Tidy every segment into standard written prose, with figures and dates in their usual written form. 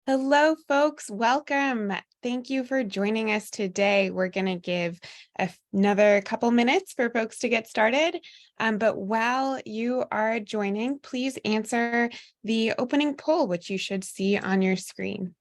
Hello, folks. Welcome. Thank you for joining us today. We're going to give another couple minutes for folks to get started. But while you are joining, please answer the opening poll, which you should see on your screen.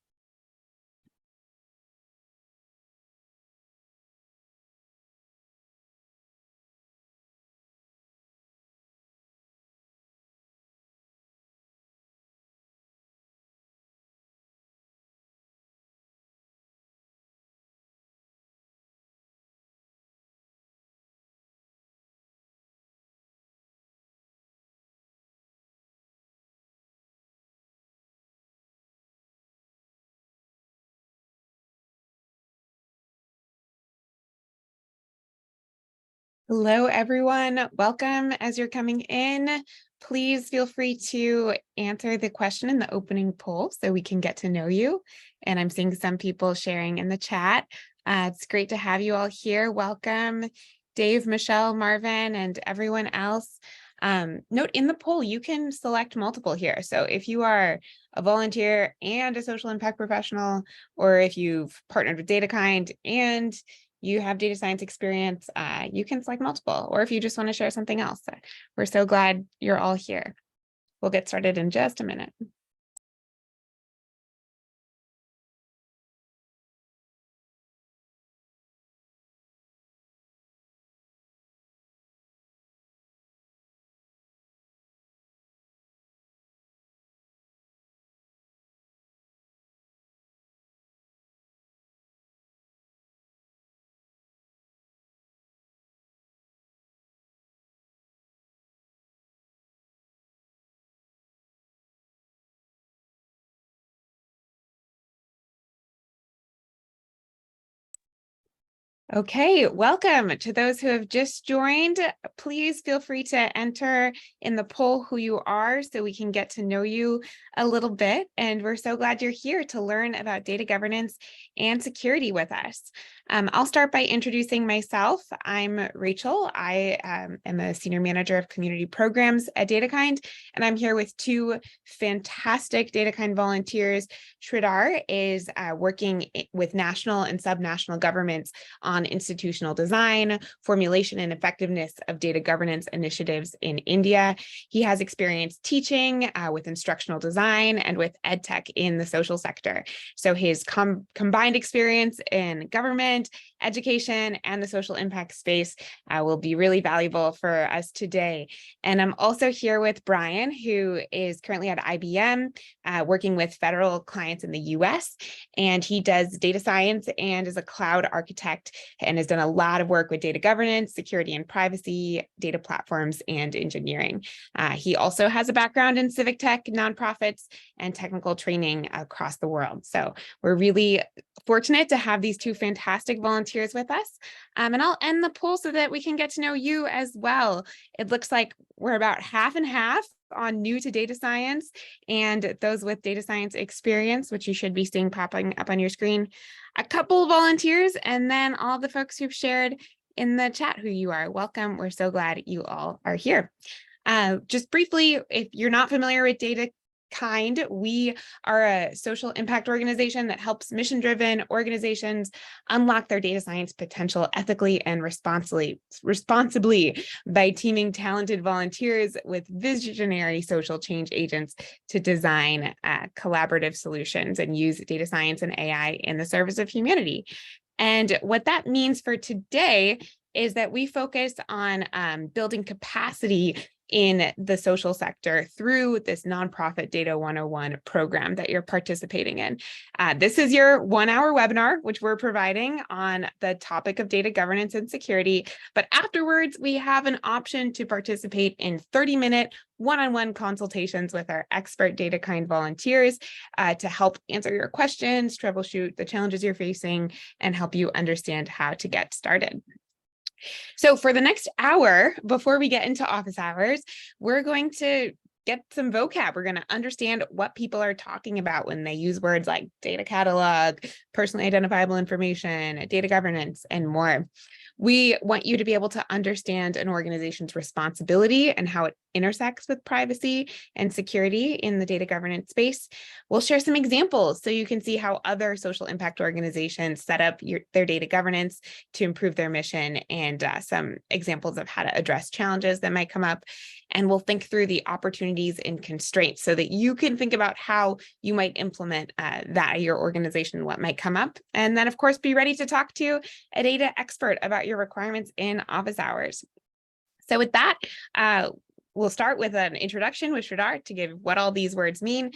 Hello, everyone. Welcome as you're coming in. Please feel free to answer the question in the opening poll so we can get to know you. And I'm seeing some people sharing in the chat. It's great to have you all here. Welcome, Dave, Michelle, Marvin, and everyone else. Note in the poll, you can select multiple here. So if you are a volunteer and a social impact professional, or if you've partnered with DataKind and you have data science experience, you can select multiple, or if you just want to share something else. We're so glad you're all here. We'll get started in just a minute. Okay, welcome to those who have just joined. Please feel free to enter in the poll who you are so we can get to know you a little bit. And we're so glad you're here to learn about data governance and security with us. I'll start by introducing myself. I'm Rachel. I am a senior manager of community programs at DataKind, and I'm here with two fantastic DataKind volunteers. Sridhar is working with national and subnational governments on institutional design, formulation, and effectiveness of data governance initiatives in India. He has experience teaching with instructional design and with EdTech in the social sector. So his combined experience in government, education, and the social impact space will be really valuable for us today. And I'm also here with Brian, who is currently at IBM, working with federal clients in the US, and he does data science and is a cloud architect and has done a lot of work with data governance, security and privacy, data platforms, and engineering. He also has a background in civic tech, nonprofits, and technical training across the world. So we're really fortunate to have these two fantastic volunteers with us. And I'll end the poll so that we can get to know you as well. It looks like we're about half and half on new to data science and those with data science experience, which you should be seeing popping up on your screen. A couple volunteers, and then all the folks who've shared in the chat who you are. Welcome. We're so glad you all are here. Just briefly, if you're not familiar with DataKind, we are a social impact organization that helps mission-driven organizations unlock their data science potential ethically and responsibly by teaming talented volunteers with visionary social change agents to design collaborative solutions and use data science and AI in the service of humanity. And what that means for today is that we focus on building capacity in the social sector through this nonprofit Data 101 program that you're participating in. This is your 1-hour webinar, which we're providing on the topic of data governance and security. But afterwards, we have an option to participate in 30-minute one-on-one consultations with our expert DataKind volunteers to help answer your questions, troubleshoot the challenges you're facing, and help you understand how to get started. So for the next hour, before we get into office hours, we're going to get some vocab. We're going to understand what people are talking about when they use words like data catalog, personally identifiable information, data governance, and more. We want you to be able to understand an organization's responsibility and how it intersects with privacy and security in the data governance space. We'll share some examples so you can see how other social impact organizations set up their data governance to improve their mission, and some examples of how to address challenges that might come up. And we'll think through the opportunities and constraints so that you can think about how you might implement that at your organization, what might come up. And then, of course, be ready to talk to a data expert about your requirements in office hours. So with that, we'll start with an introduction with Sridhar to give what all these words mean.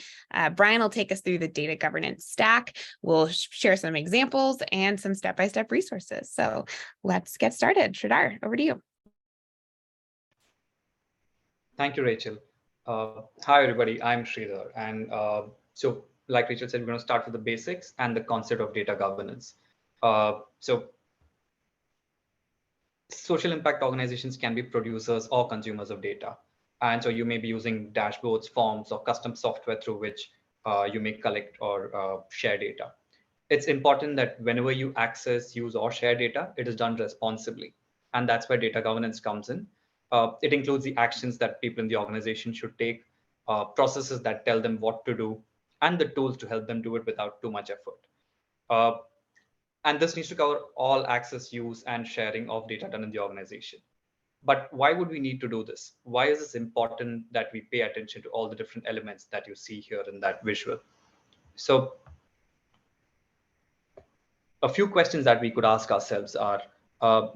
Brian will take us through the data governance stack. We'll share some examples and some step-by-step resources. So let's get started. Sridhar, over to you. Thank you, Rachel. Hi, everybody. I'm Sridhar. And so, like Rachel said, we're going to start with the basics and the concept of data governance. So, social impact organizations can be producers or consumers of data. And so you may be using dashboards, forms, or custom software through which you may collect or share data. It's important that whenever you access, use, or share data, it is done responsibly. And that's where data governance comes in. It includes the actions that people in the organization should take, processes that tell them what to do, and the tools to help them do it without too much effort. Uh, and this needs to cover all access, use, and sharing of data done in the organization. But why would we need to do this? Why is this important that we pay attention to all the different elements that you see here in that visual? So a few questions that we could ask ourselves are,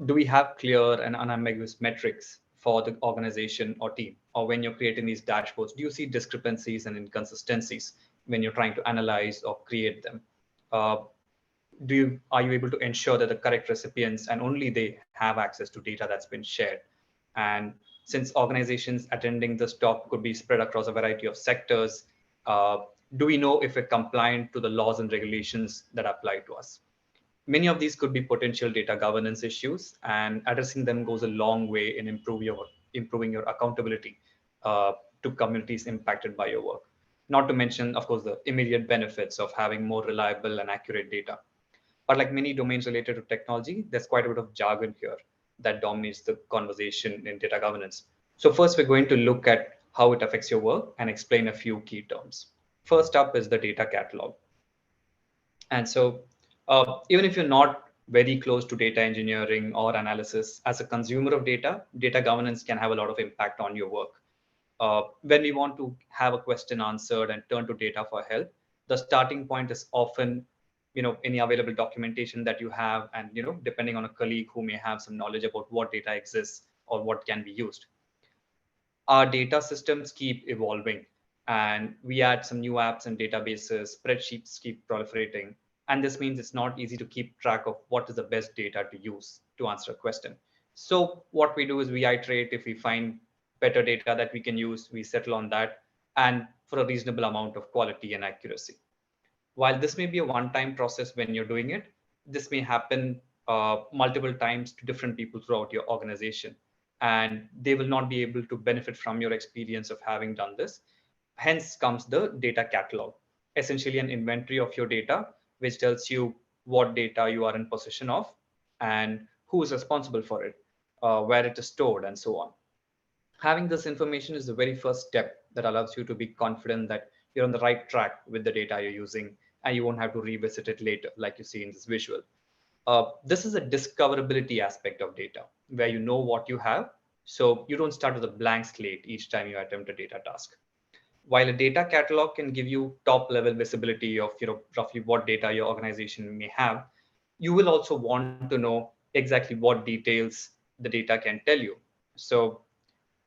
do we have clear and unambiguous metrics for the organization or team? Or when you're creating these dashboards, do you see discrepancies and inconsistencies when you're trying to analyze or create them? Uh, are you able to ensure that the correct recipients and only they have access to data that's been shared? And since organizations attending this talk could be spread across a variety of sectors, uh, do we know if we're compliant to the laws and regulations that apply to us? Many of these could be potential data governance issues, and addressing them goes a long way in improving your accountability to communities impacted by your work. Not to mention, of course, the immediate benefits of having more reliable and accurate data. But like many domains related to technology, there's quite a bit of jargon here that dominates the conversation in data governance. So first, we're going to look at how it affects your work and explain a few key terms. First up is the data catalog. And so even if you're not very close to data engineering or analysis, as a consumer of data, data governance can have a lot of impact on your work. When we want to have a question answered and turn to data for help, the starting point is often, any available documentation that you have, and depending on a colleague who may have some knowledge about what data exists or what can be used. Our data systems keep evolving, and we add some new apps and databases, spreadsheets keep proliferating. And this means it's not easy to keep track of what is the best data to use to answer a question. So what we do is we iterate. If we find better data that we can use, we settle on that, and for a reasonable amount of quality and accuracy. While this may be a one-time process when you're doing it, this may happen multiple times to different people throughout your organization, and they will not be able to benefit from your experience of having done this. Hence comes the data catalog, essentially an inventory of your data, which tells you what data you are in possession of and who is responsible for it, where it is stored, and so on. Having this information is the very first step that allows you to be confident that you're on the right track with the data you're using, and you won't have to revisit it later, like you see in this visual. This is a discoverability aspect of data, where you know what you have, so you don't start with a blank slate each time you attempt a data task. While a data catalog can give you top level visibility of roughly what data your organization may have, you will also want to know exactly what details the data can tell you. So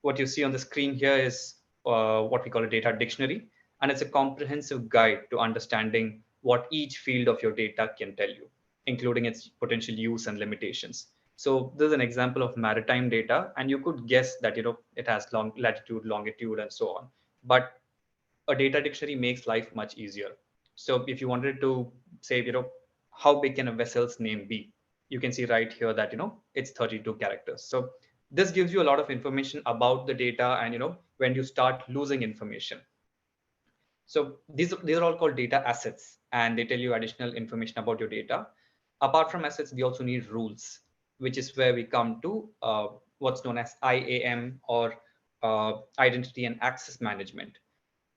what you see on the screen here is what we call a data dictionary, and it's a comprehensive guide to understanding what each field of your data can tell you, including its potential use and limitations. So this is an example of maritime data, and you could guess that it has long latitude, longitude, and so on. But a data dictionary makes life much easier. So if you wanted to say, how big can a vessel's name be? You can see right here that, it's 32 characters. So this gives you a lot of information about the data, and, when you start losing information. So these are all called data assets, and they tell you additional information about your data. Apart from assets, we also need rules, which is where we come to what's known as IAM, or identity and access management.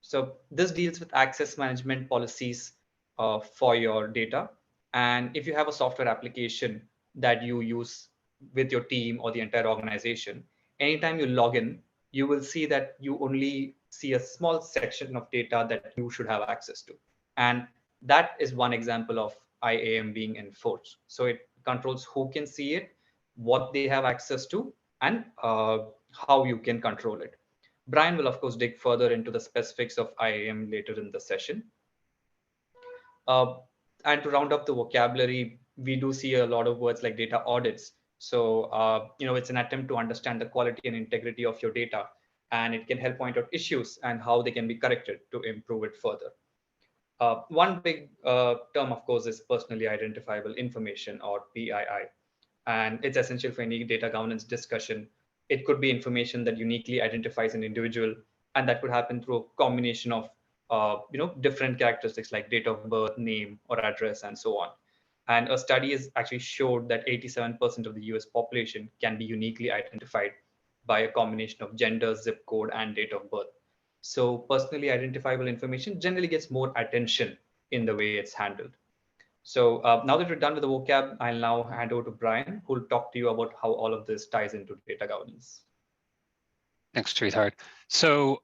So this deals with access management policies for your data. And if you have a software application that you use with your team or the entire organization, anytime you log in, you will see that you only see a small section of data that you should have access to. And that is one example of IAM being enforced. So it controls who can see it, what they have access to, and how you can control it. Brian will, of course, dig further into the specifics of IAM later in the session. Uh, and to round up the vocabulary, we do see a lot of words like data audits. So, it's an attempt to understand the quality and integrity of your data, and it can help point out issues and how they can be corrected to improve it further. One big term, of course, is personally identifiable information, or PII, and it's essential for any data governance discussion. It could be information that uniquely identifies an individual, and that could happen through a combination of different characteristics like date of birth, name, or address, and so on. And a study has actually showed that 87% of the US population can be uniquely identified by a combination of gender, zip code, and date of birth. So personally identifiable information generally gets more attention in the way it's handled. So now that we're done with the vocab, I'll now hand over to Brian, who will talk to you about how all of this ties into data governance. Thanks, Sridhar. So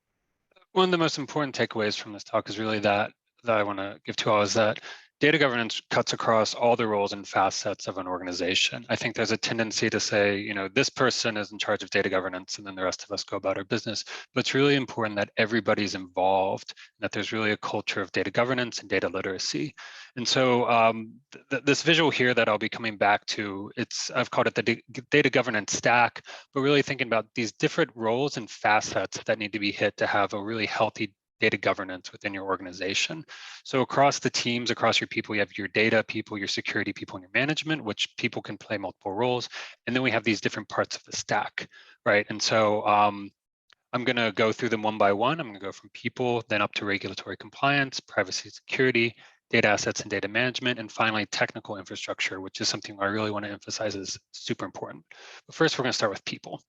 one of the most important takeaways from this talk is really that I want to give to all is that data governance cuts across all the roles and facets of an organization. I think there's a tendency to say, this person is in charge of data governance and then the rest of us go about our business. But it's really important that everybody's involved, and that there's really a culture of data governance and data literacy. And so this visual here that I'll be coming back to, I've called it the data governance stack, but really thinking about these different roles and facets that need to be hit to have a really healthy data governance within your organization. So across the teams, across your people, you have your data people, your security people, and your management, which people can play multiple roles. And then we have these different parts of the stack, right? And so I'm going to go through them one by one. I'm going to go from people, then up to regulatory compliance, privacy, security, data assets and data management, and finally technical infrastructure, which is something I really want to emphasize is super important. But first, we're going to start with people.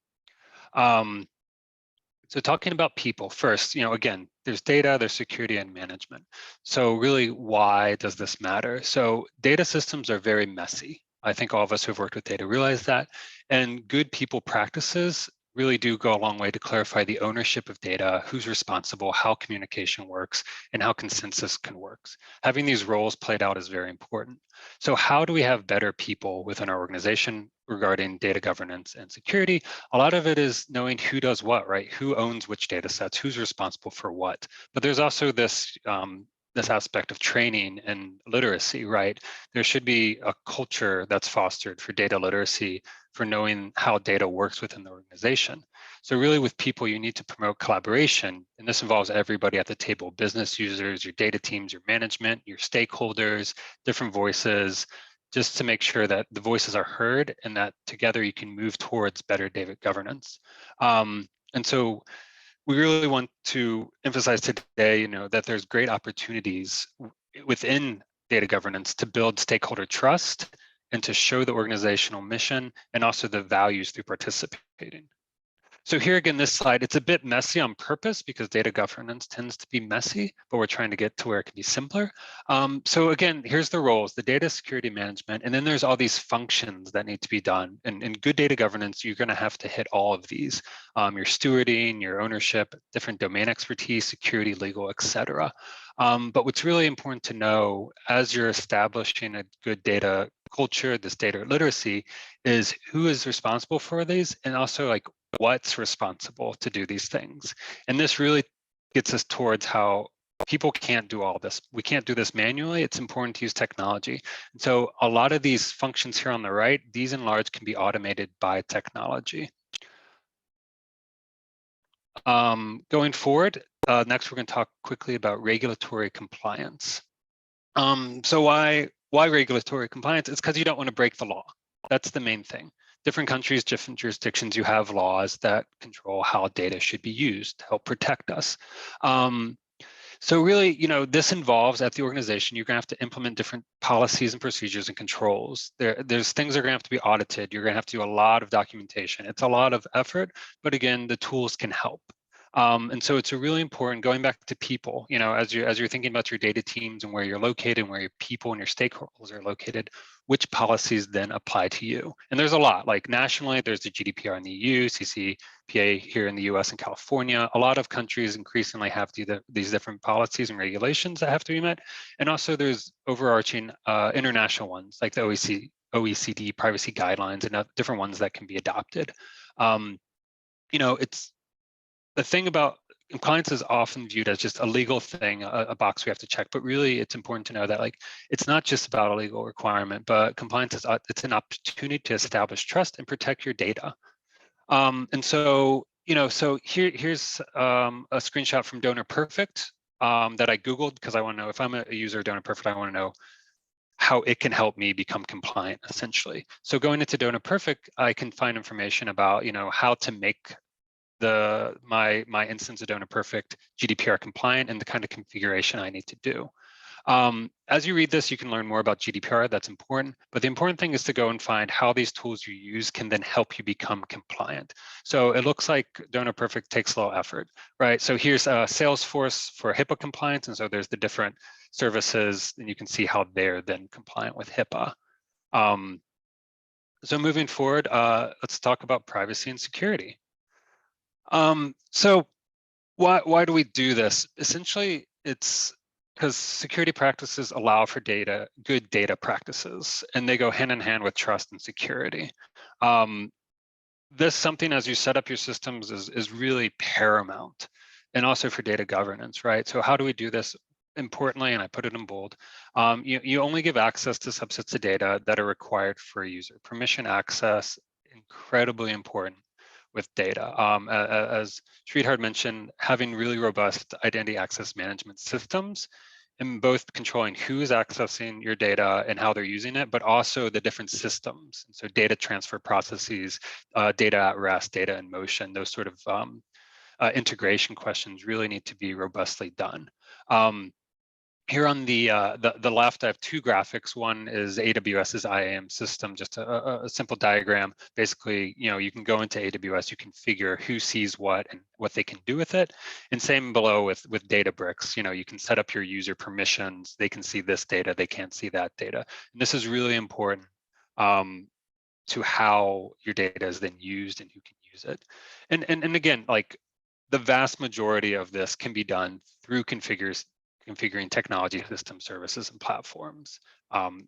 So talking about people first, again, there's data, there's security and management. So really, why does this matter? So data systems are very messy. I think all of us who have worked with data realize that. And good people practices really do go a long way to clarify the ownership of data, who's responsible, how communication works, and how consensus can work. Having these roles played out is very important. So how do we have better people within our organization regarding data governance and security? A lot of it is knowing who does what, right? Who owns which data sets, who's responsible for what. But there's also this aspect of training and literacy, right? There should be a culture that's fostered for data literacy, for knowing how data works within the organization. So really with people, you need to promote collaboration, and this involves everybody at the table, business users, your data teams, your management, your stakeholders, different voices, just to make sure that the voices are heard and that together you can move towards better data governance. And so we really want to emphasize today, that there's great opportunities within data governance to build stakeholder trust and to show the organizational mission and also the values through participating. So here again, this slide, it's a bit messy on purpose because data governance tends to be messy, but we're trying to get to where it can be simpler. So again, here's the roles, the data security management, and then there's all these functions that need to be done. And in good data governance, you're gonna have to hit all of these. Your stewarding, your ownership, different domain expertise, security, legal, et cetera. But what's really important to know as you're establishing a good data culture, this data literacy, is who is responsible for these, and also like what's responsible to do these things. And this really gets us towards how people can't do all this. We can't do this manually. It's important to use technology. And so a lot of these functions here on the right, these in large can be automated by technology. Going forward, next we're going to talk quickly about regulatory compliance. So why regulatory compliance? It's because you don't want to break the law. That's the main thing. Different countries, different jurisdictions, you have laws that control how data should be used to help protect us. So really, this involves at the organization, you're going to have to implement different policies and procedures and controls. There's things that are going to have to be audited. You're going to have to do a lot of documentation. It's a lot of effort, but again, the tools can help. And so it's a really important, going back to people, as you're thinking about your data teams and where you're located and where your people and your stakeholders are located, which policies then apply to you? And there's a lot, like nationally, there's the GDPR in the EU, CCPA here in the US and California. A lot of countries increasingly have these different policies and regulations that have to be met. And also there's overarching international ones like the OECD privacy guidelines and different ones that can be adopted. It's the thing about compliance is often viewed as just a legal thing, a box we have to check, but really it's important to know that it's not just about a legal requirement, but compliance it's an opportunity to establish trust and protect your data. And so, so here's a screenshot from Donor Perfect that I Googled because I want to know if I'm a user of Donor Perfect, I want to know how it can help me become compliant essentially. So going into Donor Perfect, I can find information about, how to make my instance of Donor Perfect GDPR compliant and the kind of configuration I need to do. As you read this, you can learn more about GDPR. That's important. But the important thing is to go and find how these tools you use can then help you become compliant. So it looks like Donor Perfect takes a little effort, right? So here's Salesforce for HIPAA compliance. And so there's the different services, and you can see how they're then compliant with HIPAA. So moving forward, let's talk about privacy and security. So why do we do this? Essentially, it's because security practices allow for good data practices, and they go hand in hand with trust and security. This something as you set up your systems is really paramount, and also for data governance, right? So how do we do this? Importantly, and I put it in bold, you only give access to subsets of data that are required for a user. Permission access, incredibly important with data. As Sridhar mentioned, having really robust identity access management systems in both controlling who's accessing your data and how they're using it, but also the different systems. So data transfer processes, data at rest, data in motion, those sort of integration questions really need to be robustly done. Here on the left, I have two graphics. One is AWS's IAM system, just a simple diagram. Basically, you can go into AWS, you configure who sees what and what they can do with it. And same below with Databricks, you can set up your user permissions. They can see this data, they can't see that data. And this is really important to how your data is then used and who can use it. And again, the vast majority of this can be done through configuring technology system services and platforms.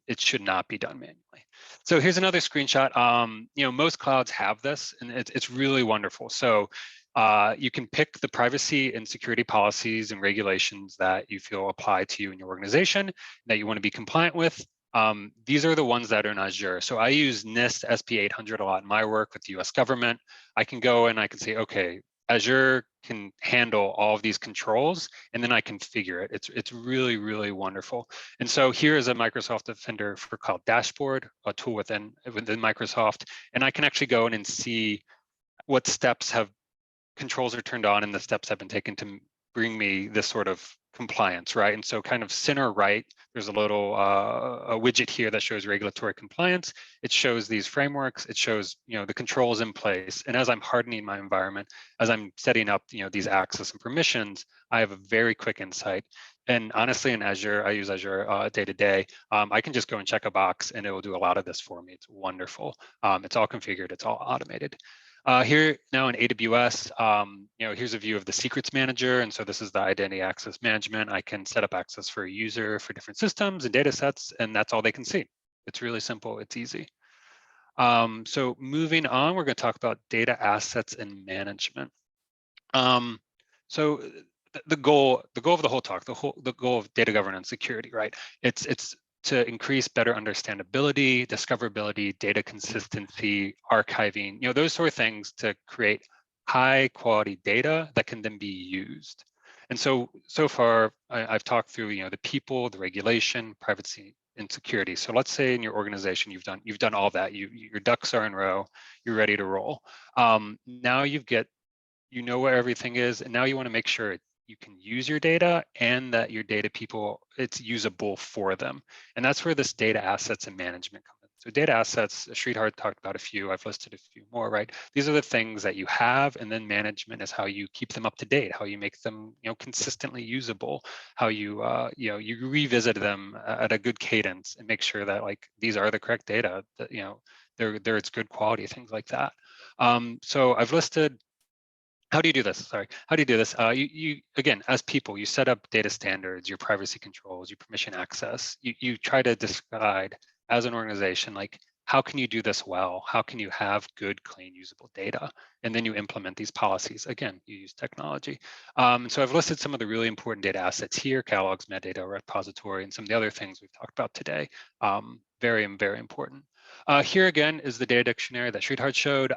It should not be done manually. So here's another screenshot. Most clouds have this, and it's really wonderful. So you can pick the privacy and security policies and regulations that you feel apply to you in your organization that you want to be compliant with. These are the ones that are in Azure. So I use NIST SP 800 a lot in my work with the US government. I can go and I can say, okay, Azure can handle all of these controls, and then I configure it. It's really, really wonderful. And so here is a Microsoft Defender for Cloud Dashboard, a tool within Microsoft, and I can actually go in and see what controls are turned on and the steps have been taken to bring me this sort of compliance, right? And so kind of center right, there's a little a widget here that shows regulatory compliance. It shows these frameworks. It shows, the controls in place. And as I'm hardening my environment, as I'm setting up, these access and permissions, I have a very quick insight. And honestly, in Azure, I use Azure day to day. I can just go and check a box and it will do a lot of this for me. It's wonderful. It's all configured. It's all automated. Here now in AWS, here's a view of the secrets manager. And so this is the identity access management. I can set up access for a user for different systems and data sets, and that's all they can see. It's really simple. It's easy. So moving on, we're going to talk about data assets and management. So the goal of the whole talk, the goal of data governance security, right? It's to increase better understandability, discoverability, data consistency, archiving, those sort of things to create high quality data that can then be used. And so far I've talked through, the people, the regulation, privacy, and security. So let's say in your organization, you've done all that. Your ducks are in a row, you're ready to roll. Now you know where everything is, and now you want to make sure you can use your data and that your data people, it's usable for them. And that's where this data assets and management come in. So data assets, Sridhar talked about a few, I've listed a few more, right? These are the things that you have, and then management is how you keep them up to date, how you make them, consistently usable, how you, you revisit them at a good cadence and make sure that like these are the correct data, that, they're it's good quality, things like that. So I've listed. How do you do this? Sorry, how do you do this? You again, as people, you set up data standards, your privacy controls, your permission access. You try to decide as an organization, like, how can you do this well? How can you have good, clean, usable data? And then you implement these policies. Again, you use technology. So I've listed some of the really important data assets here: catalogs, metadata, repository, and some of the other things we've talked about today. Very, very important. Here again is the data dictionary that Sridhar showed.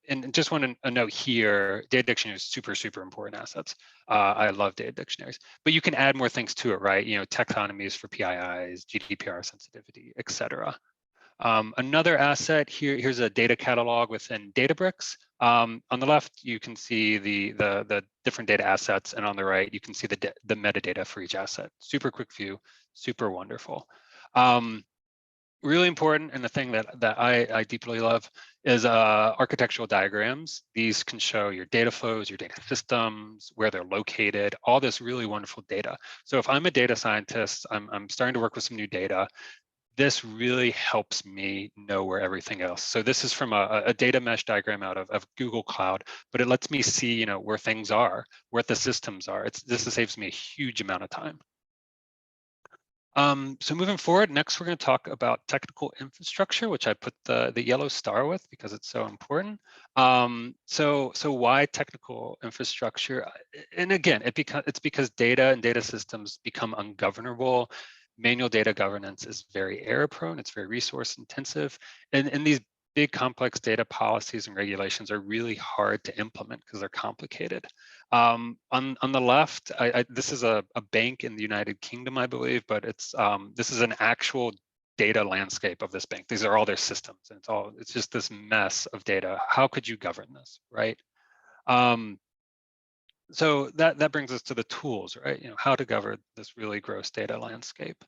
And just want a note here, data dictionary is super, super important assets. I love data dictionaries, but you can add more things to it, right? Taxonomies for PIIs, GDPR sensitivity, et cetera. Another asset here, here's a data catalog within Databricks. On the left, you can see the different data assets, and on the right, you can see the metadata for each asset. Super quick view, super wonderful. Really important, and the thing that I deeply love is architectural diagrams. These can show your data flows, your data systems, where they're located, all this really wonderful data. So if I'm a data scientist, I'm starting to work with some new data, this really helps me know where everything else. So this is from a data mesh diagram out of Google Cloud, but it lets me see, where things are, where the systems are. This saves me a huge amount of time. So moving forward, next we're going to talk about technical infrastructure, which I put the yellow star with because it's so important. So why technical infrastructure? And again, it's because data and data systems become ungovernable. Manual data governance is very error prone. It's very resource intensive, and these big complex data policies and regulations are really hard to implement because they're complicated. On the left, this is a bank in the United Kingdom, I believe, but this is an actual data landscape of this bank. These are all their systems, and it's just this mess of data. How could you govern this, right? So that brings us to the tools, right? How to govern this really gross data landscape.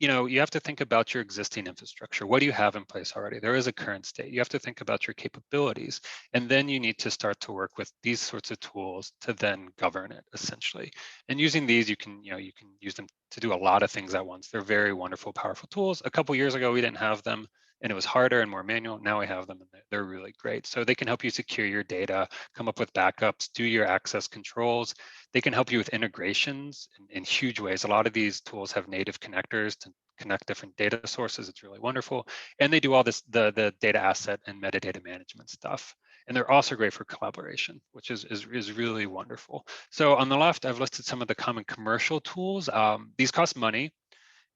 You have to think about your existing infrastructure. What do you have in place already? There is a current state. You have to think about your capabilities, and then you need to start to work with these sorts of tools to then govern it, essentially. And using these, you can use them to do a lot of things at once. They're very wonderful, powerful tools. A couple years ago, we didn't have them, and it was harder and more manual. Now we have them, and they're really great. So they can help you secure your data, come up with backups, do your access controls. They can help you with integrations in huge ways. A lot of these tools have native connectors to connect different data sources. It's really wonderful. And they do all this, the data asset and metadata management stuff. And they're also great for collaboration, which is really wonderful. So on the left, I've listed some of the common commercial tools. These cost money,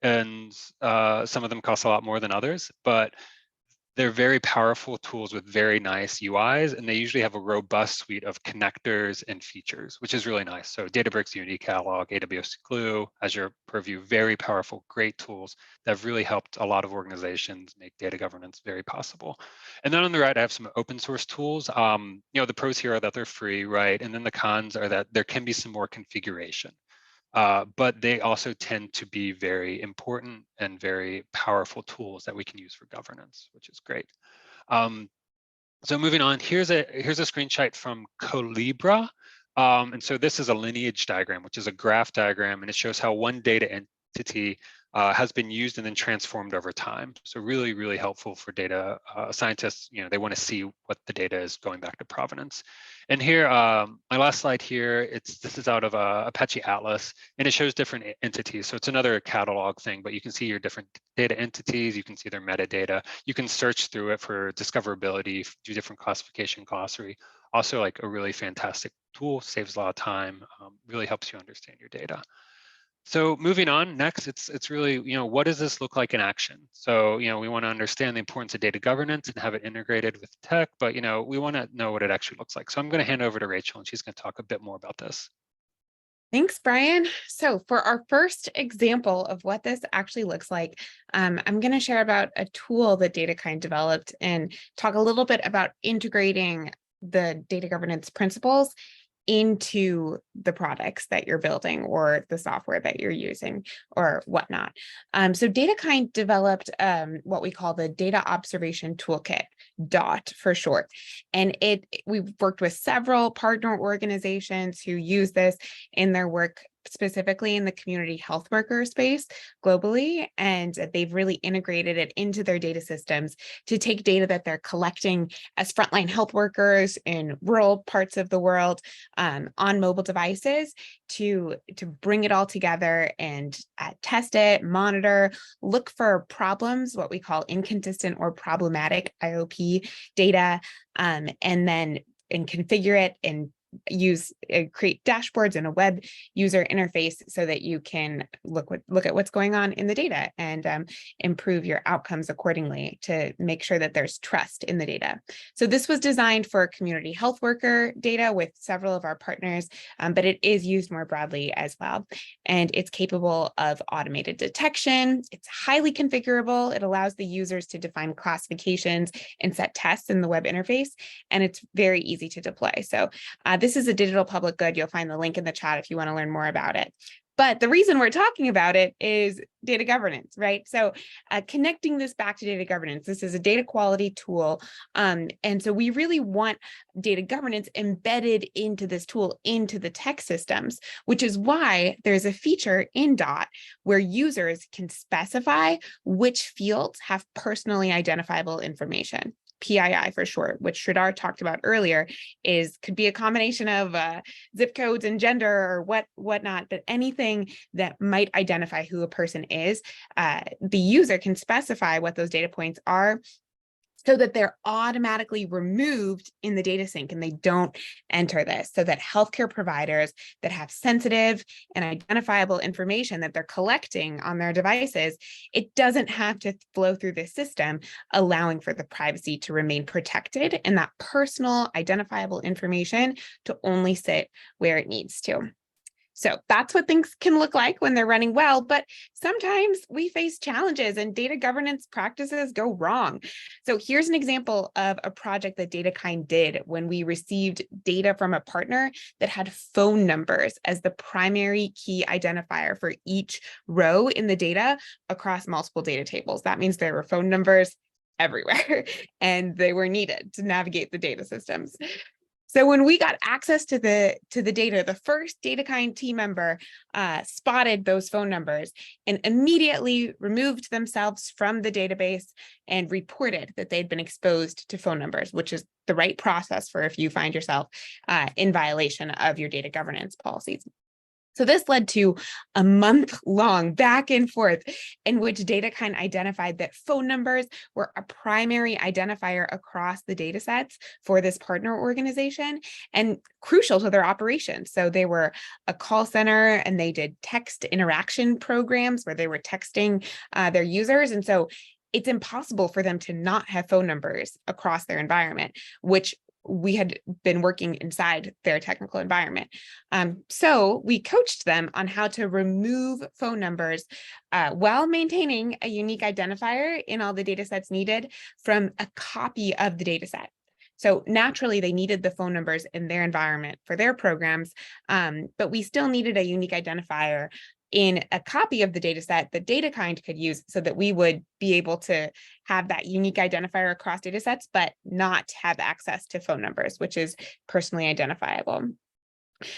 and some of them cost a lot more than others, but they're very powerful tools with very nice UIs, and they usually have a robust suite of connectors and features, which is really nice. So Databricks Unity Catalog, AWS Glue, Azure Purview, very powerful, great tools that have really helped a lot of organizations make data governance very possible. And then on the right, I have some open source tools. The pros here are that they're free, right? And then the cons are that there can be some more configuration. But they also tend to be very important and very powerful tools that we can use for governance, which is great. So moving on, here's a screenshot from Colibra. And so this is a lineage diagram, which is a graph diagram, and it shows how one data entity has been used and then transformed over time. So really, really helpful for data scientists. They want to see what the data is going back to provenance. And here, my last slide here, this is out of Apache Atlas, and it shows different entities. So it's another catalog thing, but you can see your different data entities. You can see their metadata. You can search through it for discoverability, do different classification glossary. Also, like a really fantastic tool, saves a lot of time, really helps you understand your data. So moving on, next, it's really, what does this look like in action? So, we want to understand the importance of data governance and have it integrated with tech, but, we want to know what it actually looks like. So I'm going to hand over to Rachel, and she's going to talk a bit more about this. Thanks, Brian. So for our first example of what this actually looks like, I'm going to share about a tool that DataKind developed and talk a little bit about integrating the data governance principles into the products that you're building or the software that you're using or whatnot. So DataKind developed what we call the Data Observation Toolkit, DOT for short. And we've worked with several partner organizations who use this in their work, specifically in the community health worker space globally, and they've really integrated it into their data systems to take data that they're collecting as frontline health workers in rural parts of the world on mobile devices to bring it all together and test it, monitor, look for problems, what we call inconsistent or problematic IOP data, and configure it and create dashboards and a web user interface so that you can look at what's going on in the data and improve your outcomes accordingly to make sure that there's trust in the data. So this was designed for community health worker data with several of our partners, but it is used more broadly as well. And it's capable of automated detection. It's highly configurable. It allows the users to define classifications and set tests in the web interface, and it's very easy to deploy. So this is a digital public good. You'll find the link in the chat if you want to learn more about it. But the reason we're talking about it is data governance, right? So connecting this back to data governance, this is a data quality tool. And so we really want data governance embedded into this tool, into the tech systems, which is why there's a feature in DOT where users can specify which fields have personally identifiable information. PII for short, which Sridhar talked about earlier, could be a combination of zip codes and gender or whatnot, but anything that might identify who a person is, the user can specify what those data points are so that they're automatically removed in the data sync and they don't enter this, so that healthcare providers that have sensitive and identifiable information that they're collecting on their devices, it doesn't have to flow through the system, allowing for the privacy to remain protected and that personal identifiable information to only sit where it needs to. So that's what things can look like when they're running well, but sometimes we face challenges and data governance practices go wrong. So here's an example of a project that DataKind did when we received data from a partner that had phone numbers as the primary key identifier for each row in the data across multiple data tables. That means there were phone numbers everywhere and they were needed to navigate the data systems. So when we got access to the data, the first DataKind team member spotted those phone numbers and immediately removed themselves from the database and reported that they'd been exposed to phone numbers, which is the right process for if you find yourself in violation of your data governance policies. So this led to a month-long back and forth in which DataKind identified that phone numbers were a primary identifier across the data sets for this partner organization and crucial to their operations. So they were a call center and they did text interaction programs where they were texting their users. And so it's impossible for them to not have phone numbers across their environment, which we had been working inside their technical environment. So we coached them on how to remove phone numbers while maintaining a unique identifier in all the data sets needed from a copy of the data set. So naturally, they needed the phone numbers in their environment for their programs, but we still needed a unique identifier in a copy of the data set that DataKind could use so that we would be able to have that unique identifier across data sets, but not have access to phone numbers, which is personally identifiable.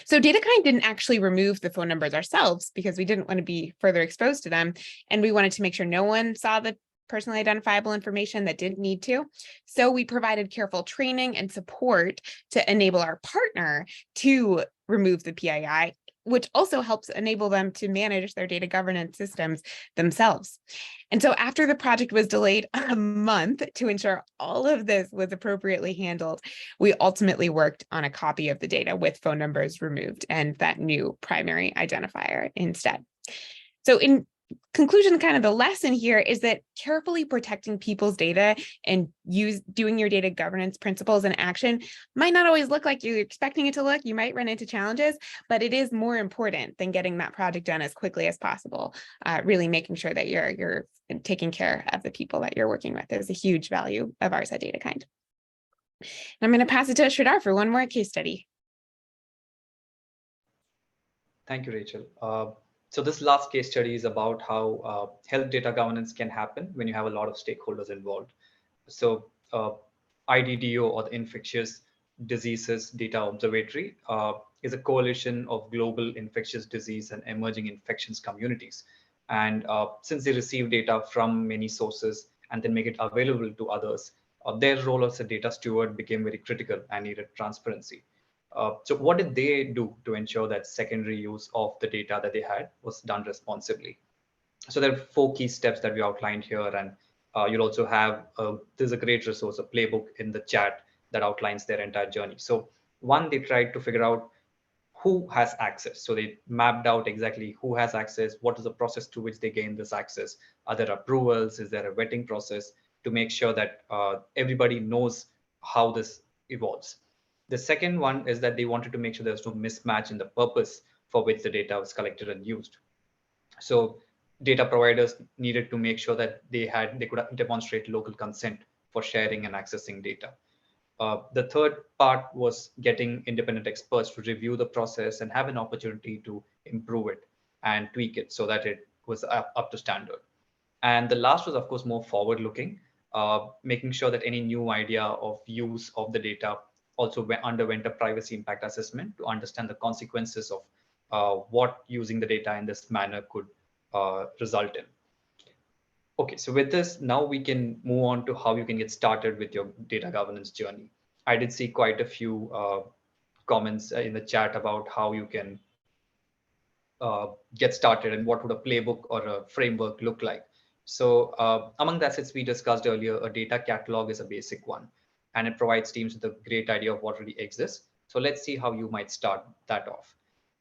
So DataKind didn't actually remove the phone numbers ourselves because we didn't want to be further exposed to them. And we wanted to make sure no one saw the personally identifiable information that didn't need to. So we provided careful training and support to enable our partner to remove the PII, which also helps enable them to manage their data governance systems themselves. And so after the project was delayed a month to ensure all of this was appropriately handled, we ultimately worked on a copy of the data with phone numbers removed and that new primary identifier instead. So in conclusion, kind of the lesson here is that carefully protecting people's data and doing your data governance principles in action might not always look like you're expecting it to look. You might run into challenges, but it is more important than getting that project done as quickly as possible. Really making sure that you're taking care of the people that you're working with is a huge value of ours at DataKind. I'm going to pass it to Sridhar for one more case study. Thank you, Rachel. So this last case study is about how health data governance can happen when you have a lot of stakeholders involved. So IDDO, or the Infectious Diseases Data Observatory, is a coalition of global infectious disease and emerging infections communities. And since they receive data from many sources and then make it available to others, their role as a data steward became very critical and needed transparency. So what did they do to ensure that secondary use of the data that they had was done responsibly? So there are four key steps that we outlined here, and you'll also have there's a great resource, a playbook in the chat that outlines their entire journey. So one, they tried to figure out who has access. So they mapped out exactly who has access, what is the process through which they gain this access, are there approvals, is there a vetting process, to make sure that everybody knows how this evolves. The second one is that they wanted to make sure there's no mismatch in the purpose for which the data was collected and used. So data providers needed to make sure that they could demonstrate local consent for sharing and accessing data. The third part was getting independent experts to review the process and have an opportunity to improve it and tweak it so that it was up to standard. And the last was, of course, more forward-looking, making sure that any new idea of use of the data also underwent a privacy impact assessment to understand the consequences of what using the data in this manner could result in. Okay, so with this, now we can move on to how you can get started with your data governance journey. I did see quite a few comments in the chat about how you can get started and what would a playbook or a framework look like. So among the assets we discussed earlier, a data catalog is a basic one, and it provides teams with a great idea of what already exists. So let's see how you might start that off.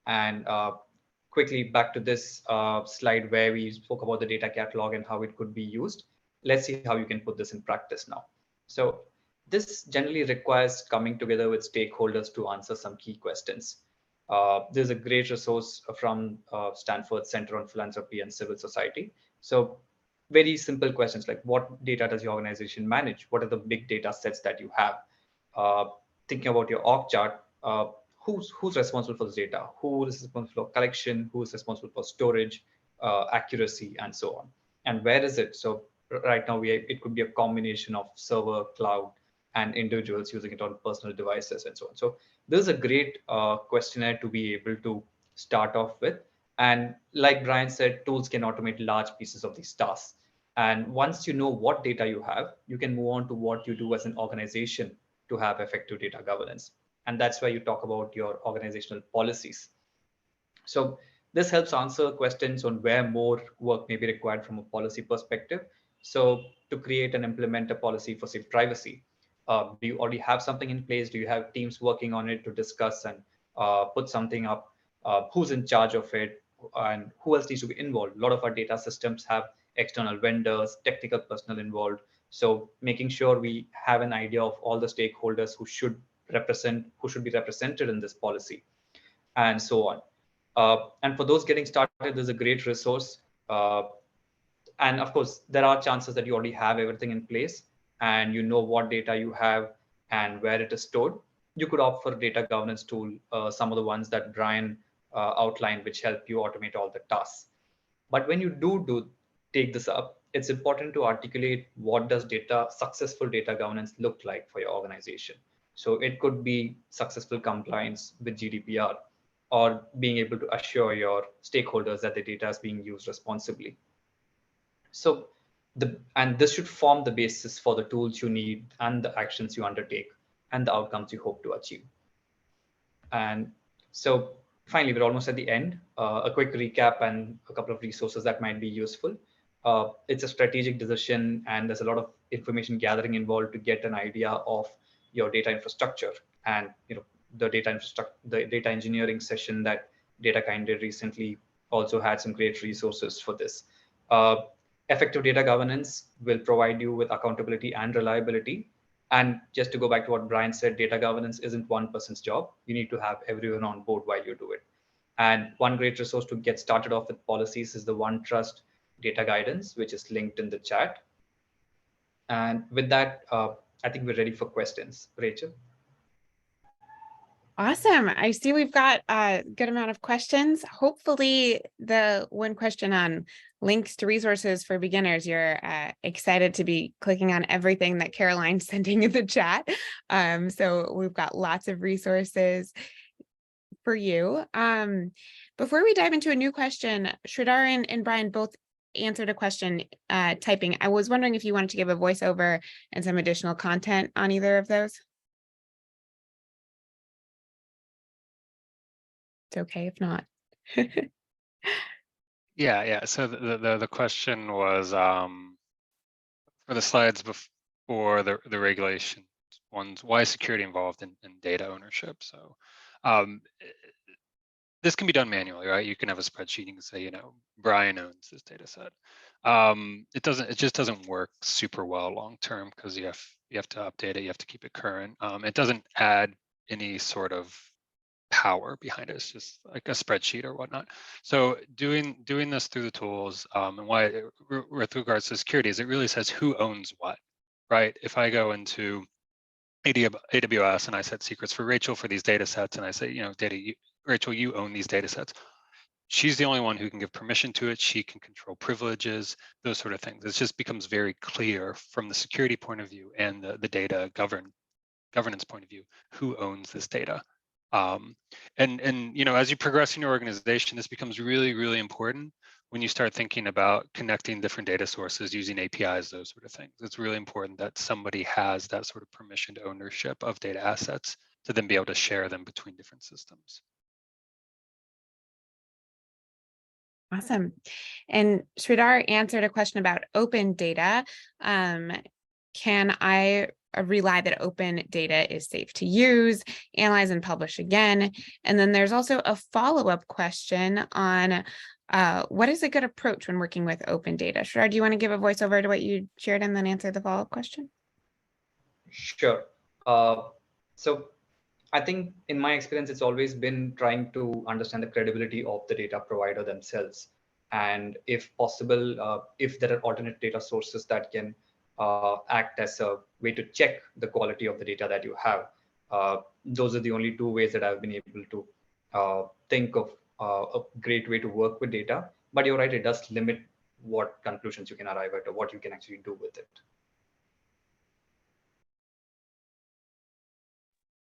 And quickly back to this slide where we spoke about the data catalog and how it could be used. Let's see how you can put this in practice now. So this generally requires coming together with stakeholders to answer some key questions. There's a great resource from Stanford Center on Philanthropy and Civil Society. So very simple questions like, what data does your organization manage? What are the big data sets that you have? Thinking about your org chart, who's responsible for this data? Who is responsible for collection? Who is responsible for storage, accuracy, and so on? And where is it? So right now, it could be a combination of server, cloud, and individuals using it on personal devices and so on. So this is a great questionnaire to be able to start off with. And like Brian said, tools can automate large pieces of these tasks. And once you know what data you have, you can move on to what you do as an organization to have effective data governance. And that's where you talk about your organizational policies. So this helps answer questions on where more work may be required from a policy perspective. So to create and implement a policy for, say, privacy, do you already have something in place? Do you have teams working on it to discuss and put something up? Who's in charge of it? And who else needs to be involved? A lot of our data systems have external vendors, technical personnel involved. So making sure we have an idea of all the stakeholders who should be represented in this policy, and so on. And for those getting started, there's a great resource. And of course, there are chances that you already have everything in place and you know what data you have and where it is stored. You could opt for a data governance tool, some of the ones that Brian outlined, which help you automate all the tasks. But when you do take this up, it's important to articulate what does successful data governance look like for your organization. So it could be successful compliance with GDPR, or being able to assure your stakeholders that the data is being used responsibly. So and this should form the basis for the tools you need and the actions you undertake and the outcomes you hope to achieve. And so finally, we're almost at the end. A quick recap and a couple of resources that might be useful. It's a strategic decision, and there's a lot of information gathering involved to get an idea of your data infrastructure. And the data engineering session that DataKind did recently also had some great resources for this. Effective data governance will provide you with accountability and reliability. And just to go back to what Brian said, data governance isn't one person's job. You need to have everyone on board while you do it. And one great resource to get started off with policies is the OneTrust data guidance, which is linked in the chat. And with that, I think we're ready for questions. Rachel? Awesome. I see we've got a good amount of questions. Hopefully the one question on links to resources for beginners, you're excited to be clicking on everything that Caroline's sending in the chat. So we've got lots of resources for you. Before we dive into a new question, Sridhar and Brian both answered a question typing. I was wondering if you wanted to give a voiceover and some additional content on either of those. It's okay if not. Yeah. So the question was for the slides before the regulation ones, why is security involved in data ownership? So this can be done manually, right? You can have a spreadsheet. You can say, you know, Brian owns this data set. It just doesn't work super well long term because you have to update it. You have to keep it current. It doesn't add any sort of power behind it. It's just like a spreadsheet or whatnot. So doing this through the tools and why with regards to security is it really says who owns what, right? If I go into AWS and I set secrets for Rachel for these data sets and I say, you know, Rachel, you own these data sets. She's the only one who can give permission to it. She can control privileges, those sort of things. It just becomes very clear from the security point of view and the data governance point of view, who owns this data. And you know, as you progress in your organization, this becomes really, really important when you start thinking about connecting different data sources using APIs, those sort of things. It's really important that somebody has that sort of permissioned ownership of data assets to then be able to share them between different systems. Awesome. And Sridhar answered a question about open data. Can I rely that open data is safe to use, analyze and publish again? And then there's also a follow-up question on what is a good approach when working with open data? Sridhar, do you want to give a voiceover to what you shared and then answer the follow-up question? Sure. So I think in my experience, it's always been trying to understand the credibility of the data provider themselves. And if possible, if there are alternate data sources that can act as a way to check the quality of the data that you have, those are the only two ways that I've been able to think of a great way to work with data. But you're right, it does limit what conclusions you can arrive at or what you can actually do with it.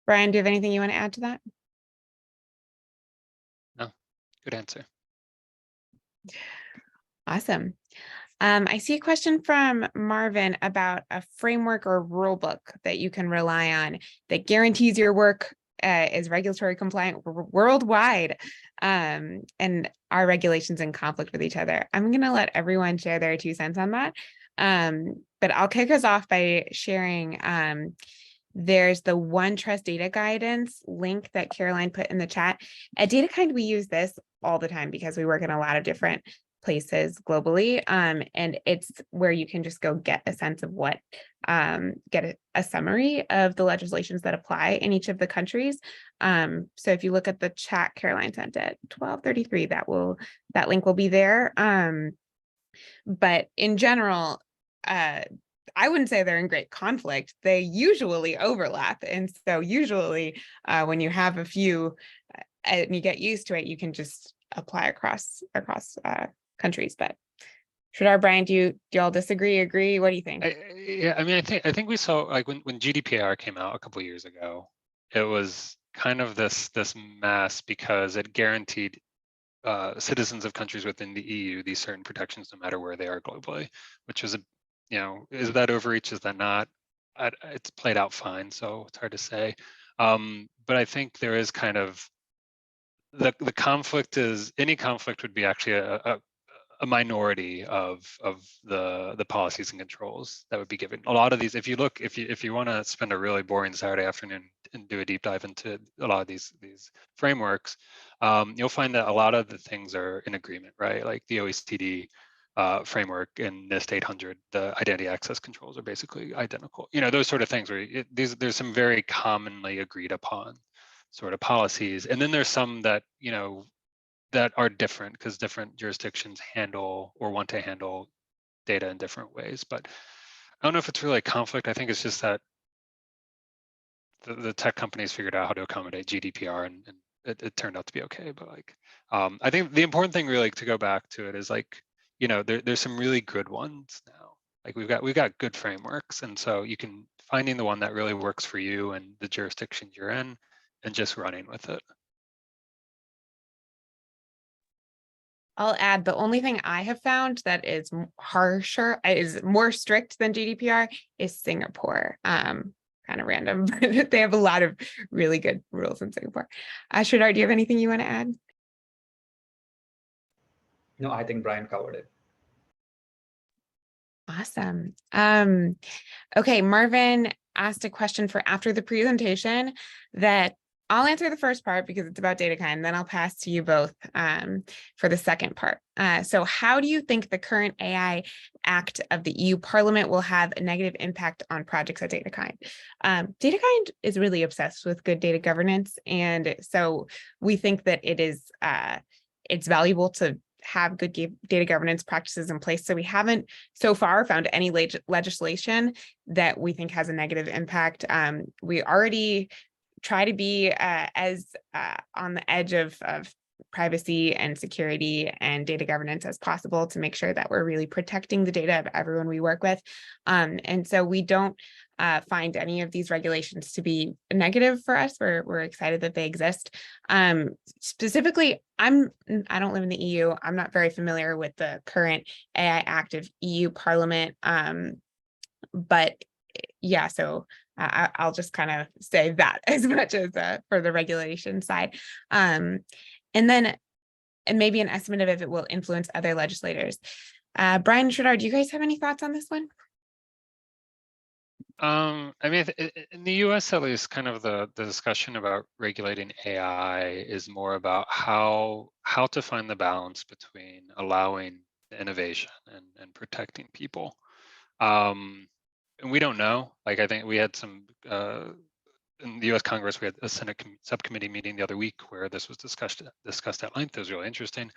Brian, do you have anything you want to add to that? No, good answer. Awesome. I see a question from Marvin about a framework or rule book that you can rely on that guarantees your work is regulatory compliant worldwide, and our regulations in conflict with each other. I'm going to let everyone share their 2 cents on that. But I'll kick us off by sharing there's the One Trust Data Guidance link that Caroline put in the chat. At DataKind, we use this all the time because we work in a lot of different places globally. And it's where you can just go get a sense of what, get a summary of the legislations that apply in each of the countries. So if you look at the chat Caroline sent at 12:33, that link will be there. But in general, I wouldn't say they're in great conflict. They usually overlap. And so usually when you have a few and you get used to it, you can just apply across countries. But Sridhar, Brian, do you all disagree, agree? What do you think? Yeah, I mean, I think we saw like when GDPR came out a couple of years ago, it was kind of this mess because it guaranteed citizens of countries within the EU these certain protections no matter where they are globally, which is you know, is that overreach? Is that not? It's played out fine, so it's hard to say. But I think there is kind of the conflict is any conflict would be actually a minority of the policies and controls that would be given. A lot of these, if you want to spend a really boring Saturday afternoon and do a deep dive into a lot of these frameworks, you'll find that a lot of the things are in agreement, right? Like the OECD framework and NIST 800, the identity access controls are basically identical. You know, those sort of things where there's some very commonly agreed upon sort of policies, and then there's some that you know that are different because different jurisdictions handle or want to handle data in different ways. But I don't know if it's really a conflict. I think it's just that the tech companies figured out how to accommodate GDPR, and it turned out to be okay. But like, I think the important thing really to go back to it is like, there's some really good ones now. Like we've got good frameworks, and so you can finding the one that really works for you and the jurisdictions you're in, and just running with it. I'll add the only thing I have found that is harsher, is more strict than GDPR is Singapore. Kind of random, but they have a lot of really good rules in Singapore. Sridhar, do you have anything you want to add? No, I think Brian covered it. Awesome. Okay, Marvin asked a question for after the presentation that I'll answer the first part because it's about DataKind, then I'll pass to you both for the second part. So how do you think the current AI Act of the EU Parliament will have a negative impact on projects at DataKind? DataKind is really obsessed with good data governance, and so we think that it's valuable to have good data governance practices in place. So we haven't so far found any legislation that we think has a negative impact. We already try to be as on the edge of privacy and security and data governance as possible to make sure that we're really protecting the data of everyone we work with. And so we don't find any of these regulations to be negative for us. We're excited that they exist. Specifically, I don't live in the EU. I'm not very familiar with the current AI Act of EU Parliament. But yeah, so I'll just kind of say that as much as for the regulation side. And maybe an estimate of if it will influence other legislators. Brian and Sridhar, do you guys have any thoughts on this one? I mean, in the US, at least, kind of the discussion about regulating AI is more about how to find the balance between allowing innovation and protecting people. And we don't know. Like, I think we had some in the U.S. Congress, we had a Senate subcommittee meeting the other week where this was discussed at length. It was really interesting.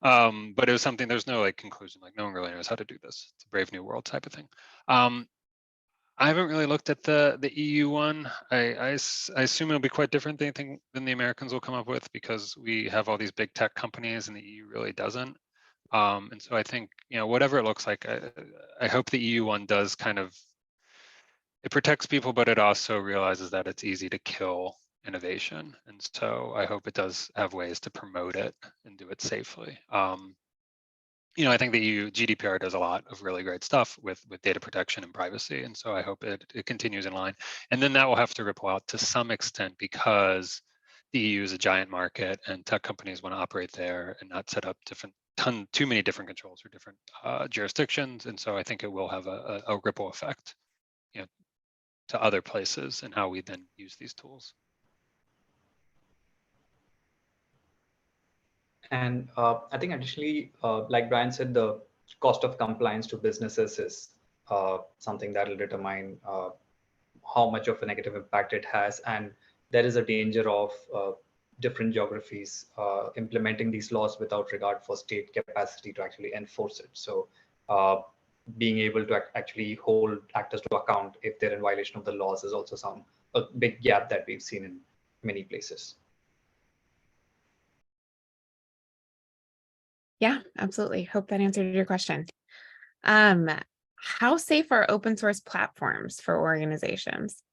But it was something, there's no like conclusion, like no one really knows how to do this. It's a brave new world type of thing. I haven't really looked at the EU one. I assume it'll be quite different than the Americans will come up with, because we have all these big tech companies and the EU really doesn't. And so I think, whatever it looks like, I hope the EU one does kind of, it protects people, but it also realizes that it's easy to kill innovation. And so I hope it does have ways to promote it and do it safely. I think the EU GDPR does a lot of really great stuff with data protection and privacy. And so I hope it continues in line. And then that will have to ripple out to some extent, because the EU is a giant market and tech companies want to operate there and not set up too many different controls for different jurisdictions. And so I think it will have a ripple effect, to other places and how we then use these tools. And I think additionally, like Brian said, the cost of compliance to businesses is something that will determine how much of a negative impact it has. And there is a danger of different geographies implementing these laws without regard for state capacity to actually enforce it. So being able to actually hold actors to account if they're in violation of the laws is also a big gap that we've seen in many places. Yeah, absolutely. Hope that answered your question. How safe are open source platforms for organizations?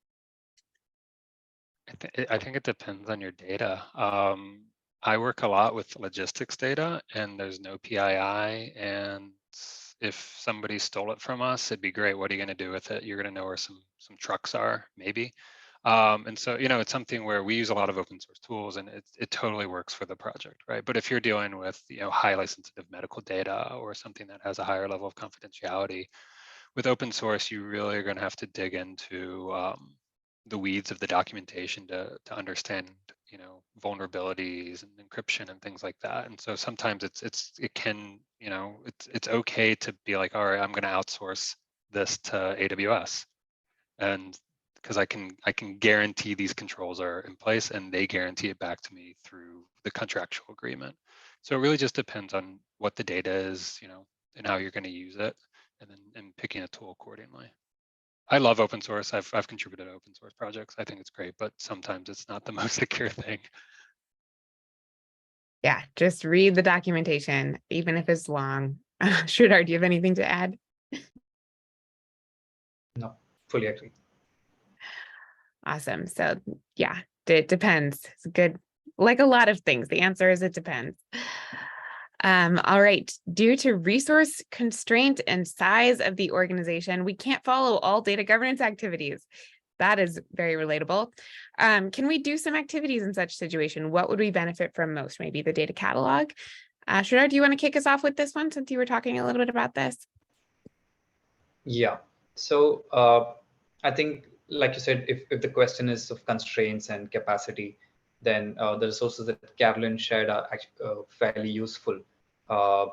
I think it depends on your data. I work a lot with logistics data, and there's no PII, and if somebody stole it from us, it'd be great. What are you going to do with it? You're going to know where some trucks are, maybe. And so, it's something where we use a lot of open source tools, and it totally works for the project, right? But if you're dealing with, highly sensitive medical data or something that has a higher level of confidentiality, with open source, you really are going to have to dig into the weeds of the documentation to understand, vulnerabilities and encryption and things like that. And so sometimes it's okay to be like, all right, I'm going to outsource this to AWS, and because I can guarantee these controls are in place, and they guarantee it back to me through the contractual agreement. So it really just depends on what the data is, and how you're going to use it, and then picking a tool accordingly. I love open source. I've contributed to open source projects. I think it's great, but sometimes it's not the most secure thing. Yeah, just read the documentation, even if it's long. Sridhar, do you have anything to add? No, fully agree. Awesome. So yeah, it depends. It's good. Like a lot of things, the answer is it depends. All right. Due to resource constraint and size of the organization, we can't follow all data governance activities. That is very relatable. Can we do some activities in such situation? What would we benefit from most? Maybe the data catalog. Sridhar, do you want to kick us off with this one since you were talking a little bit about this? Yeah. So I think, like you said, if the question is of constraints and capacity, then the resources that Carolyn shared are actually fairly useful.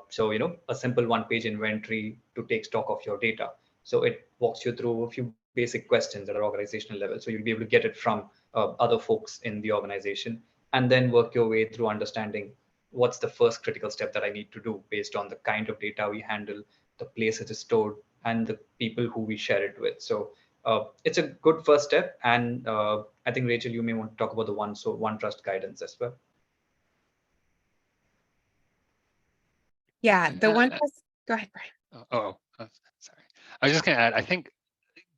So, a simple one-page inventory to take stock of your data. So it walks you through a few basic questions at an organizational level. So you'll be able to get it from other folks in the organization, and then work your way through understanding what's the first critical step that I need to do based on the kind of data we handle, the place it is stored, and the people who we share it with. So it's a good first step. And I think, Rachel, you may want to talk about the one trust guidance as well. Yeah, the one. Go ahead, Brian. Sorry. I was just going to add, I think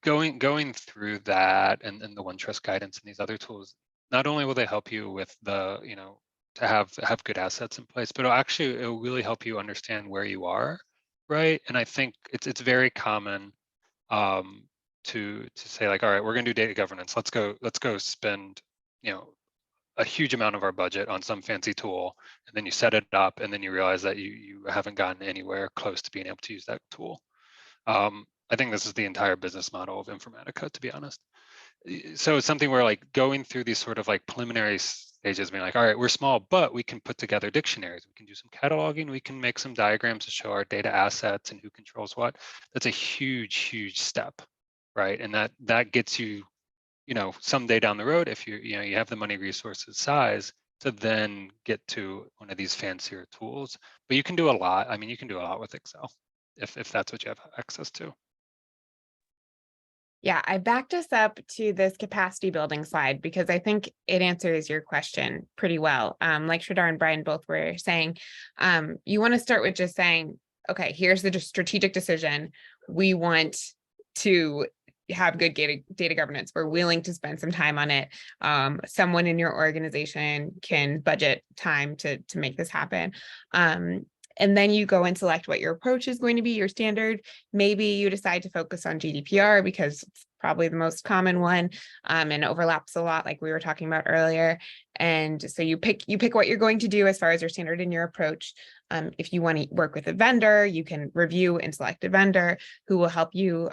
going through that and the one trust guidance and these other tools, not only will they help you with the, to have good assets in place, but it'll really help you understand where you are, right? And I think it's very common to say like, all right, we're going to do data governance. Let's go spend, a huge amount of our budget on some fancy tool, and then you set it up, and then you realize that you haven't gotten anywhere close to being able to use that tool. I think this is the entire business model of Informatica, to be honest. So it's something where like going through these sort of like preliminary stages, being like, all right, we're small, but we can put together dictionaries. We can do some cataloging. We can make some diagrams to show our data assets and who controls what. That's a huge, huge step, right? And that gets you, someday down the road, if you have the money, resources, size, to then get to one of these fancier tools. But you can do a lot. I mean, you can do a lot with Excel if that's what you have access to. Yeah, I backed us up to this capacity building slide because I think it answers your question pretty well. Like Sridhar and Brian both were saying, you want to start with just saying, okay, here's the strategic decision. We want to have good data governance. We're willing to spend some time on it. Someone in your organization can budget time to make this happen. And then you go and select what your approach is going to be, your standard. Maybe you decide to focus on GDPR because it's probably the most common one and overlaps a lot like we were talking about earlier. And so you pick what you're going to do as far as your standard and your approach. If you want to work with a vendor, you can review and select a vendor who will help you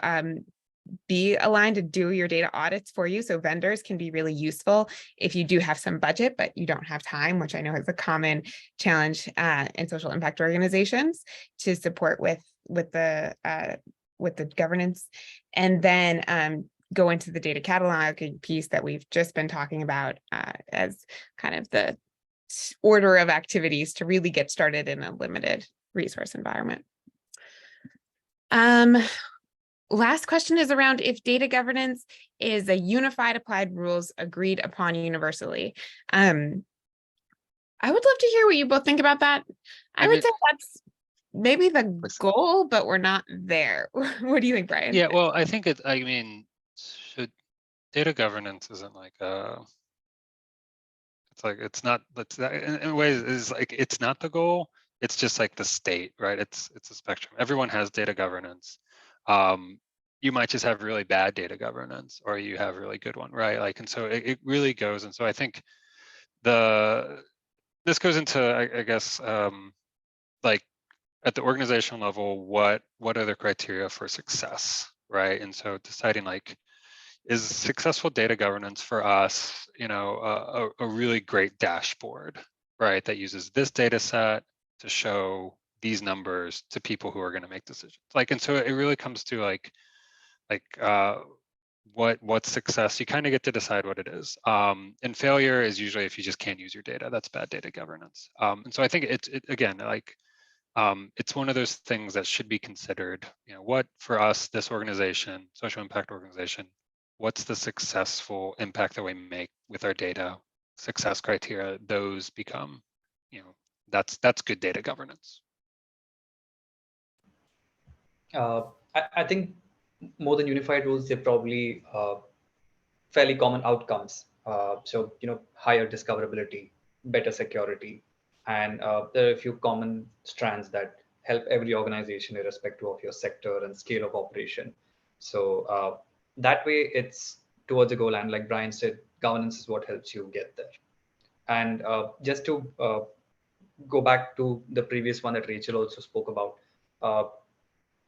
be aligned to do your data audits for you. So vendors can be really useful if you do have some budget, but you don't have time, which I know is a common challenge in social impact organizations to support with the governance. And then go into the data cataloging piece that we've just been talking about as kind of the order of activities to really get started in a limited resource environment. Last question is around if data governance is a unified applied rules agreed upon universally. I would love to hear what you both think about that. I would say that's maybe the goal, but we're not there. What do you think, Brian? Yeah, well, I think data governance isn't like in ways is like it's not the goal. It's just like the state, right? It's a spectrum. Everyone has data governance. You might just have really bad data governance, or you have really good one, right? Like, and so it really goes. And so I think this goes into, I guess, like at the organizational level, what are the criteria for success, right? And so deciding like, is successful data governance for us, a really great dashboard, right? That uses this data set to show these numbers to people who are going to make decisions. Like, and so it really comes to what's success. You kind of get to decide what it is. And failure is usually if you just can't use your data. That's bad data governance. And so I think it's again, like It's one of those things that should be considered. What for us, this organization, social impact organization, what's the successful impact that we make with our data? Success criteria, those become, that's good data governance. I think more than unified rules, they're probably fairly common outcomes. So, higher discoverability, better security, and there are a few common strands that help every organization irrespective of your sector and scale of operation. So that way it's towards a goal. And like Brian said, governance is what helps you get there. And just to go back to the previous one that Rachel also spoke about, uh,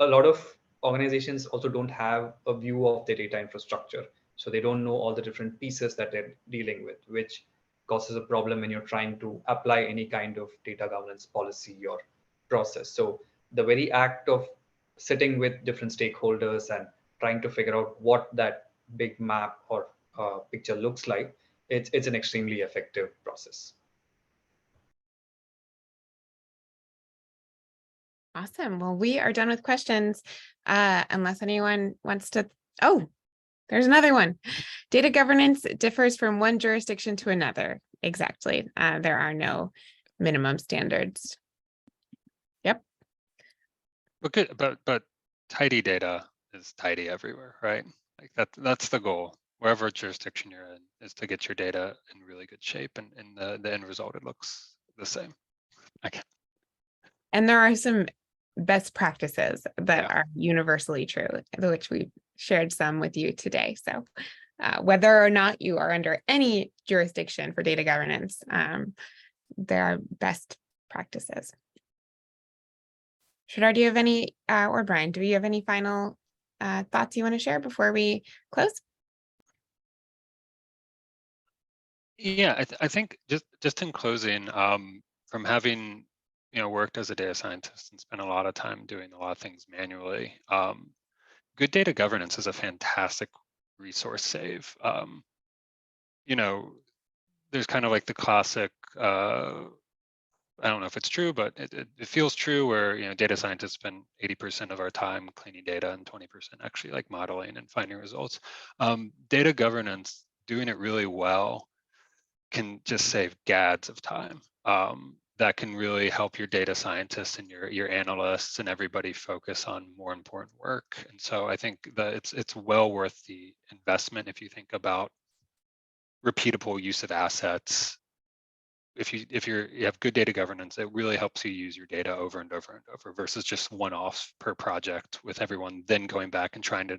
a lot of organizations also don't have a view of their data infrastructure. So they don't know all the different pieces that they're dealing with, which causes a problem when you're trying to apply any kind of data governance policy or process. So the very act of sitting with different stakeholders and trying to figure out what that big map or picture looks like, it's an extremely effective process. Awesome. Well, we are done with questions, unless anyone wants to. Oh, there's another one. Data governance differs from one jurisdiction to another. Exactly. There are no minimum standards. Yep. But good, but tidy data is tidy everywhere, right? Like that's the goal. Wherever jurisdiction you're in is to get your data in really good shape, and the end result, it looks the same. Okay. And there are some best practices that are universally true, which we shared some with you today. So whether or not you are under any jurisdiction for data governance, there are best practices. Sridhar, do you have any, or Brian, do you have any final thoughts you want to share before we close? Yeah, I think just in closing, from having worked as a data scientist and spent a lot of time doing a lot of things manually, good data governance is a fantastic resource save. There's kind of like the classic, I don't know if it's true, but it feels true, where data scientists spend 80% of our time cleaning data and 20% actually like modeling and finding results. Data governance, doing it really well, can just save gads of time. That can really help your data scientists and your analysts and everybody focus on more important work. And so I think that it's well worth the investment if you think about repeatable use of assets. If you have good data governance, it really helps you use your data over and over and over, versus just one-offs per project with everyone then going back and trying to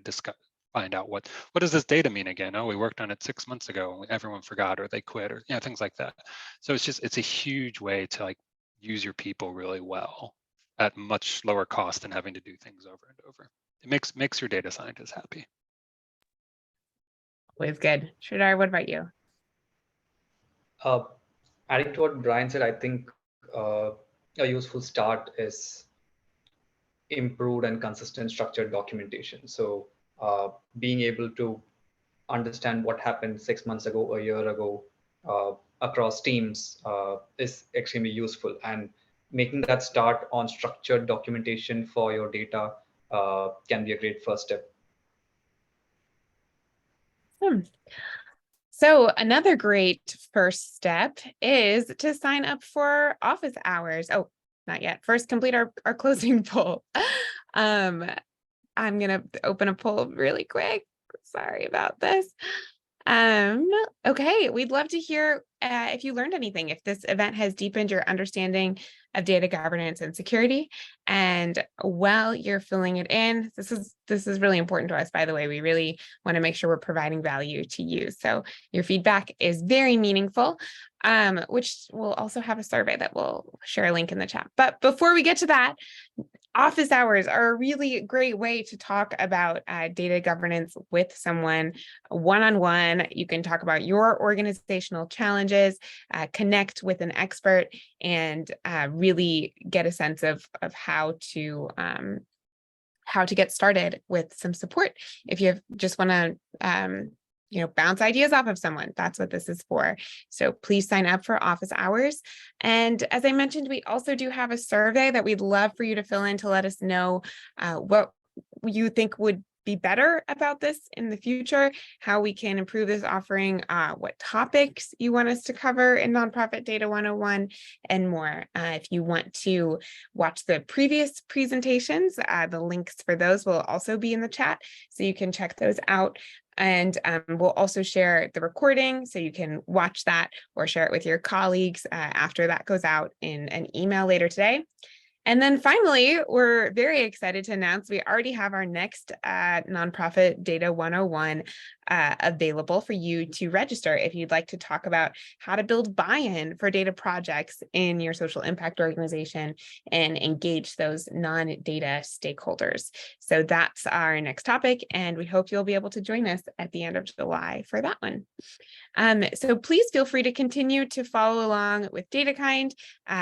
find out what does this data mean again? Oh, we worked on it 6 months ago and everyone forgot, or they quit, or things like that. So it's a huge way to like use your people really well at much lower cost than having to do things over and over. It makes your data scientists happy. Always good. Sridhar, what about you? Adding to what Brian said, I think a useful start is improved and consistent structured documentation. So being able to understand what happened 6 months ago, a year ago, across teams is extremely useful. And making that start on structured documentation for your data can be a great first step. So another great first step is to sign up for office hours. Oh, not yet. First, complete our closing poll. I'm going to open a poll really quick. Sorry about this. Okay, we'd love to hear if you learned anything, if this event has deepened your understanding of data governance and security. And while you're filling it in, this is really important to us, by the way. We really want to make sure we're providing value to you. So your feedback is very meaningful, which we'll also have a survey that we'll share a link in the chat. But before we get to that, office hours are a really great way to talk about data governance with someone one-on-one. You can talk about your organizational challenges, connect with an expert, and really get a sense of how to get started with some support. If you just want to bounce ideas off of someone. That's what this is for. So please sign up for office hours. And as I mentioned, we also do have a survey that we'd love for you to fill in to let us know what you think would be better about this in the future, how we can improve this offering, what topics you want us to cover in Nonprofit Data 101, and more. If you want to watch the previous presentations, the links for those will also be in the chat, so you can check those out. And we'll also share the recording so you can watch that or share it with your colleagues after that goes out in an email later today. And then finally, we're very excited to announce we already have our next Nonprofit Data 101 available for you to register if you'd like to talk about how to build buy-in for data projects in your social impact organization and engage those non-data stakeholders. So that's our next topic, and we hope you'll be able to join us at the end of July for that one. So please feel free to continue to follow along with DataKind.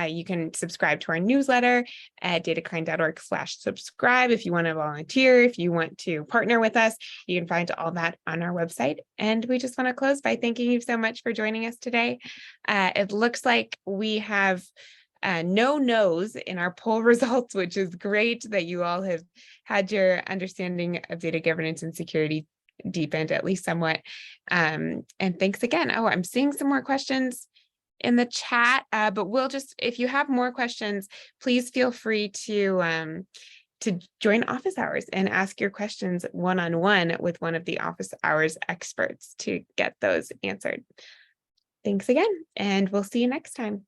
You can subscribe to our newsletter at datakind.org/subscribe. If you want to volunteer, if you want to partner with us, you can find all that on our website. And we just want to close by thanking you so much for joining us today. It looks like we have no no's in our poll results, which is great that you all have had your understanding of data governance and security deepened at least somewhat. And thanks again. Oh, I'm seeing some more questions in the chat, but we'll just, if you have more questions, please feel free to join office hours and ask your questions one-on-one with one of the office hours experts to get those answered. Thanks again, and we'll see you next time.